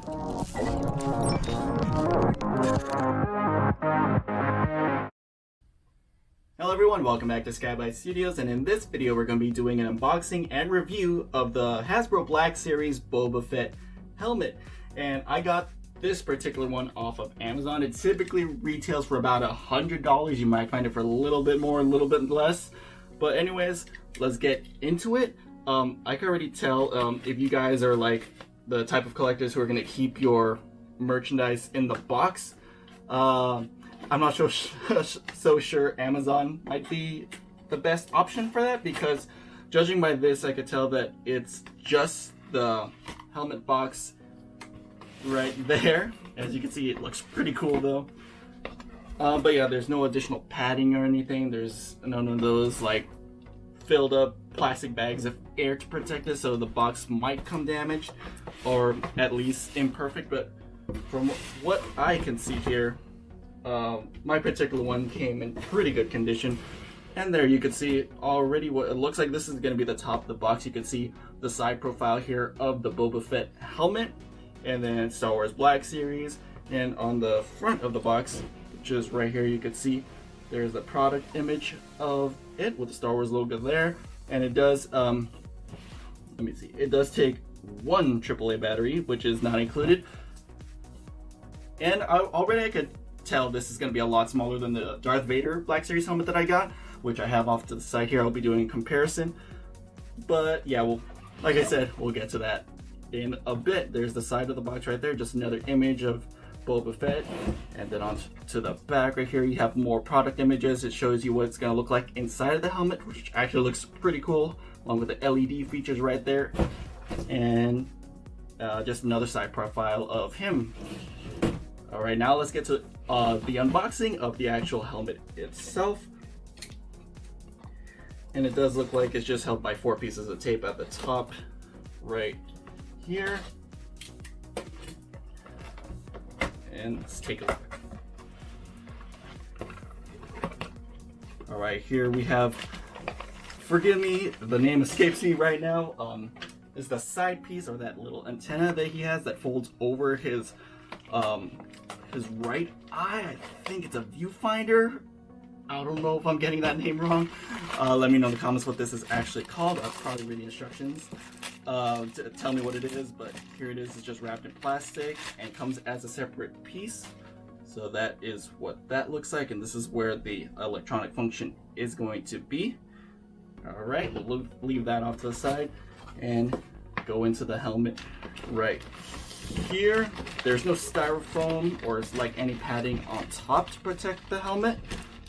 Hello everyone, welcome back to Skyby Studios, and in this video we're going to be doing an unboxing and review of the Hasbro Black Series Boba Fett helmet. And I got this particular one off of Amazon. It typically retails for about $100. You might find it for a little bit more, a little bit less. But anyways, let's get into it. I can already tell if you guys are like the type of collectors who are going to keep your merchandise in the box. I'm not so sure Amazon might be the best option for that, because judging by this, I could tell that it's just the helmet box right there. As you can see, it looks pretty cool though. But yeah, there's no additional padding or anything. There's none of those like filled up plastic bags of air to protect it, so the box might come damaged or at least imperfect. But from what I can see here, my particular one came in pretty good condition. And there you can see already what it looks like. This is going to be the top of the box. You can see the side profile here of the Boba Fett helmet, and then Star Wars Black Series. And on the front of the box, which is right here, you can see there's a product image of it with the Star Wars logo there. And it does, let me see, it does take one AAA battery, which is not included. And already I could tell this is going to be a lot smaller than the Darth Vader Black Series helmet that I got, which I have off to the side here. I'll be doing a comparison. But yeah, well, like I said, we'll get to that in a bit. There's the side of the box right there, just another image of Boba Fett. And then on to the back right here, you have more product images. It shows you what it's going to look like inside of the helmet, which actually looks pretty cool, along with the LED features right there. And just another side profile of him. All right, now let's get to the unboxing of the actual helmet itself. And it does look like it's just held by 4 pieces of tape at the top right here. And let's take a look. All right, here we have, forgive me, the name escapes me right now. Is the side piece, or that little antenna that he has that folds over his right eye. I think it's a viewfinder. I don't know if I'm getting that name wrong. Let me know in the comments what this is actually called. I'll probably read the instructions to tell me what it is, but here it is. It's just wrapped in plastic and comes as a separate piece. So that is what that looks like, and this is where the electronic function is going to be. All right, we'll leave that off to the side and go into the helmet right here. There's no styrofoam or like any padding on top to protect the helmet,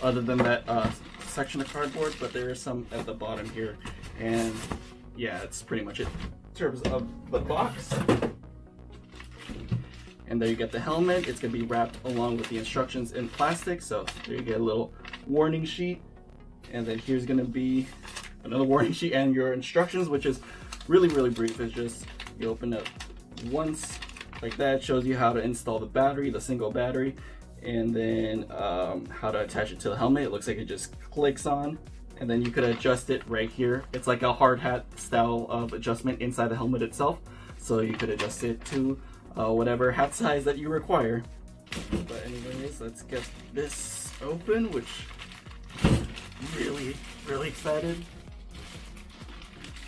other than that section of cardboard, but there is some at the bottom here. And yeah, it's pretty much it in terms of the box. And there you get the helmet. It's going to be wrapped along with the instructions in plastic. So there you get a little warning sheet. And then here's going to be another warning sheet and your instructions, which is really, really brief. It's just, you open it once like that. It shows you how to install the battery, the single battery, and then how to attach it to the helmet. It looks like it just clicks on, and then you could adjust it right here. It's like a hard hat style of adjustment inside the helmet itself, so you could adjust it to whatever hat size that you require. But anyways, let's get this open, which I'm really excited.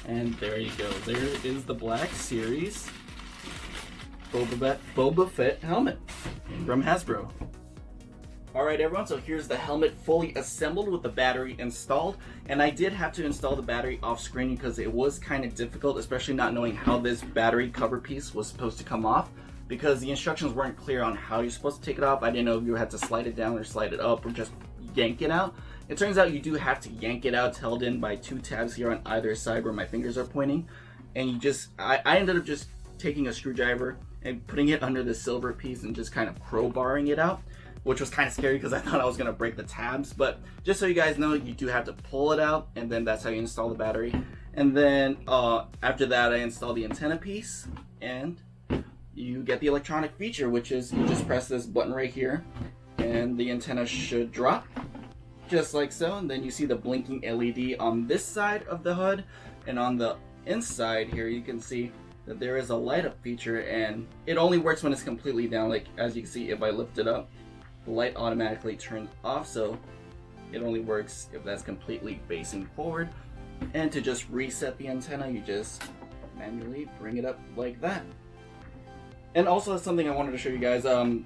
And there you go. There is the Black Series Boba Fett helmet from Hasbro. Alright everyone, so here's the helmet fully assembled with the battery installed. And I did have to install the battery off screen because it was kind of difficult, especially not knowing how this battery cover piece was supposed to come off, because the instructions weren't clear on how you're supposed to take it off. I didn't know if you had to slide it down or slide it up or just yank it out. It turns out you do have to yank it out. It's held in by 2 tabs here on either side where my fingers are pointing. And you just, I ended up just taking a screwdriver and putting it under the silver piece and just kind of crowbarring it out, which was kind of scary because I thought I was going to break the tabs. But just so you guys know, you do have to pull it out, and then that's how you install the battery. And then after that, I installed the antenna piece, and you get the electronic feature, which is you just press this button right here, and the antenna should drop, just like so. And then you see the blinking LED on this side of the HUD, and on the inside here you can see that there is a light up feature, and it only works when it's completely down. Like as you can see, if I lift it up, the light automatically turns off, so it only works if that's completely facing forward. And to just reset the antenna, you just manually bring it up like that. And also something I wanted to show you guys,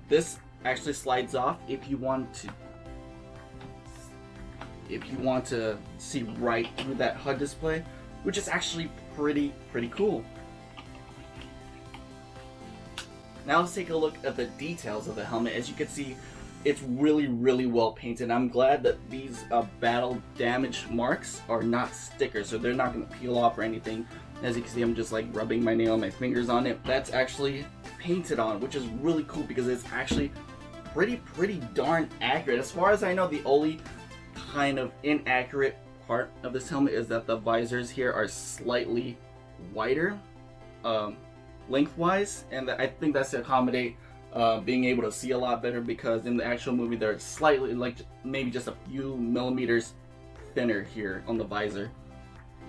this actually slides off if you want to see right through that HUD display, which is actually pretty cool. Now let's take a look at the details of the helmet. As you can see, it's really well painted. I'm glad that these battle damage marks are not stickers, so they're not going to peel off or anything. As you can see, I'm just like rubbing my nail and my fingers on it. That's actually painted on, which is really cool because it's actually pretty darn accurate. As far as I know, the only kind of inaccurate part of this helmet is that the visors here are slightly wider lengthwise, and I think that's to accommodate being able to see a lot better, because in the actual movie they're slightly, like maybe just a few millimeters thinner here on the visor.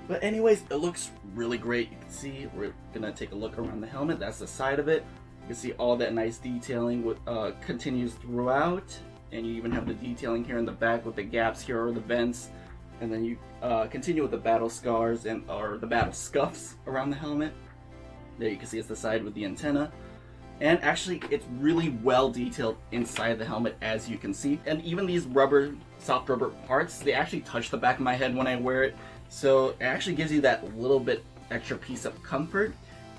But anyways, it looks really great. You can see, we're gonna take a look around the helmet. That's the side of it. You can see all that nice detailing with, continues throughout, and you even have the detailing here in the back with the gaps here or the vents. And then you continue with the battle scars or the battle scuffs around the helmet. There you can see it's the side with the antenna. And actually, it's really well detailed inside the helmet, as you can see. And even these soft rubber parts, they actually touch the back of my head when I wear it. So it actually gives you that little bit extra piece of comfort.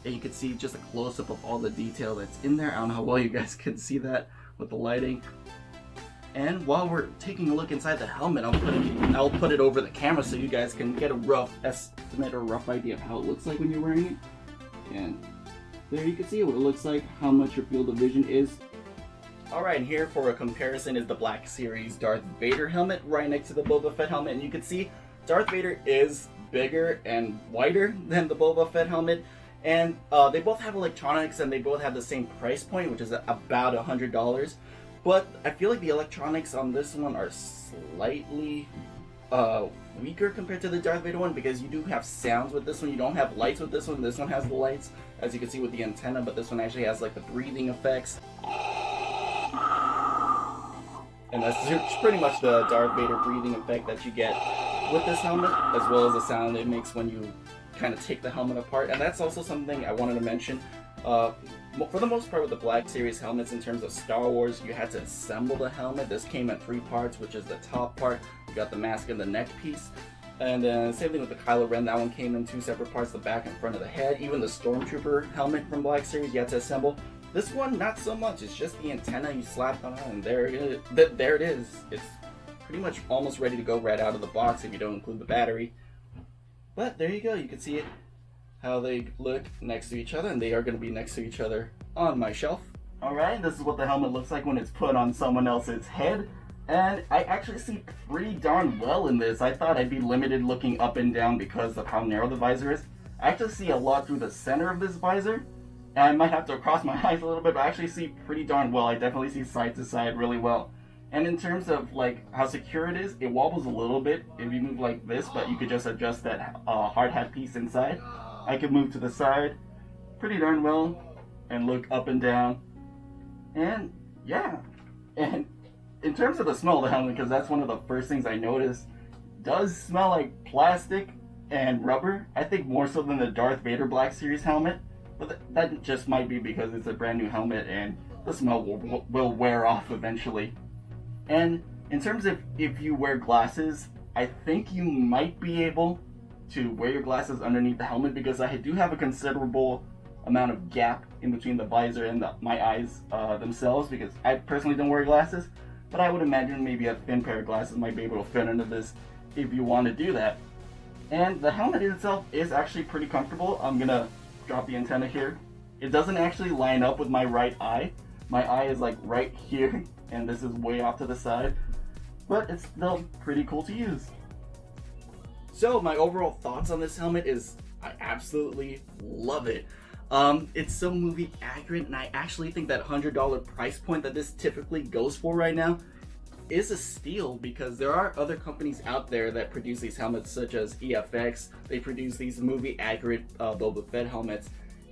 And you can see just a close-up of all the detail that's in there. I don't know how well you guys can see that with the lighting. And while we're taking a look inside the helmet, I'll put it over the camera so you guys can get a rough estimate or rough idea of how it looks like when you're wearing it. And there you can see what it looks like, how much your field of vision is. Alright, and here for a comparison is the Black Series Darth Vader helmet right next to the Boba Fett helmet. And you can see Darth Vader is bigger and wider than the Boba Fett helmet. And they both have electronics, and they both have the same price point, which is about $100. But I feel like the electronics on this one are slightly weaker compared to the Darth Vader one, because you do have sounds with this one. You don't have lights with this one. This one has the lights, as you can see with the antenna, but this one actually has like the breathing effects. And that's pretty much the Darth Vader breathing effect that you get with this helmet, as well as the sound it makes when you kind of take the helmet apart. And that's also something I wanted to mention. For the most part with the Black Series helmets, in terms of Star Wars, you had to assemble the helmet. This came in 3 parts, which is the top part, you got the mask and the neck piece. And then same thing with the Kylo Ren, that one came in 2 separate parts, the back and front of the head. Even the Stormtrooper helmet from Black Series, you had to assemble. This one, not so much. It's just the antenna you slap on, and there it is. It's pretty much almost ready to go right out of the box if you don't include the battery. But there you go, you can see it, how they look next to each other, and they are going to be next to each other on my shelf. Alright, this is what the helmet looks like when it's put on someone else's head, and I actually see pretty darn well in this. I thought I'd be limited looking up and down because of how narrow the visor is. I actually see a lot through the center of this visor, and I might have to cross my eyes a little bit, but I actually see pretty darn well. I definitely see side to side really well. And in terms of like how secure it is, it wobbles a little bit if you move like this, but you could just adjust that hard hat piece inside. I can move to the side pretty darn well and look up and down. And yeah, and in terms of the smell of the helmet, because that's one of the first things I noticed, does smell like plastic and rubber. I think more so than the Darth Vader Black Series helmet, but that just might be because it's a brand new helmet and the smell will wear off eventually. And in terms of if you wear glasses, I think you might be able to wear your glasses underneath the helmet, because I do have a considerable amount of gap in between the visor and my eyes themselves, because I personally don't wear glasses, but I would imagine maybe a thin pair of glasses might be able to fit into this if you want to do that. And the helmet itself is actually pretty comfortable. I'm gonna drop the antenna here. It doesn't actually line up with my right eye. My eye is like right here, and this is way off to the side, but it's still pretty cool to use. So my overall thoughts on this helmet is I absolutely love it. It's so movie accurate, and I actually think that $100 price point that this typically goes for right now is a steal, because there are other companies out there that produce these helmets, such as EFX. They produce these movie accurate Boba Fett helmets.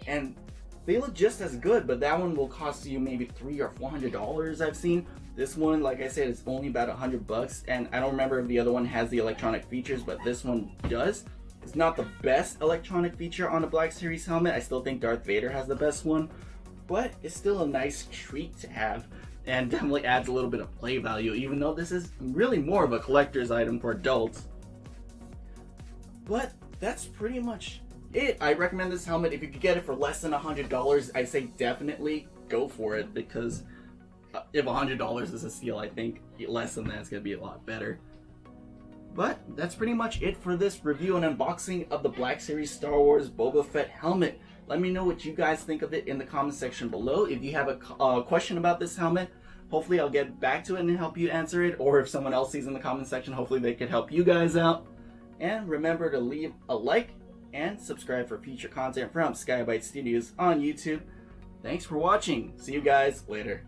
and they look just as good, but that one will cost you maybe $300 or $400 I've seen. This one, like I said, it's only about $100, and I don't remember if the other one has the electronic features, but this one does. It's not the best electronic feature on the Black Series helmet. I still think Darth Vader has the best one, but it's still a nice treat to have, and definitely adds a little bit of play value, even though this is really more of a collector's item for adults. But that's pretty much it. I recommend this helmet. If you could get it for less than $100, I say definitely go for it, because if $100 is a steal, I think less than that's going to be a lot better. But that's pretty much it for this review and unboxing of the Black Series Star Wars Boba Fett helmet. Let me know what you guys think of it in the comment section below. If you have a question about this helmet, hopefully I'll get back to it and help you answer it. Or if someone else sees in the comment section, hopefully they can help you guys out. And remember to leave a like and subscribe for future content from Skybyte Studios on YouTube. Thanks for watching. See you guys later.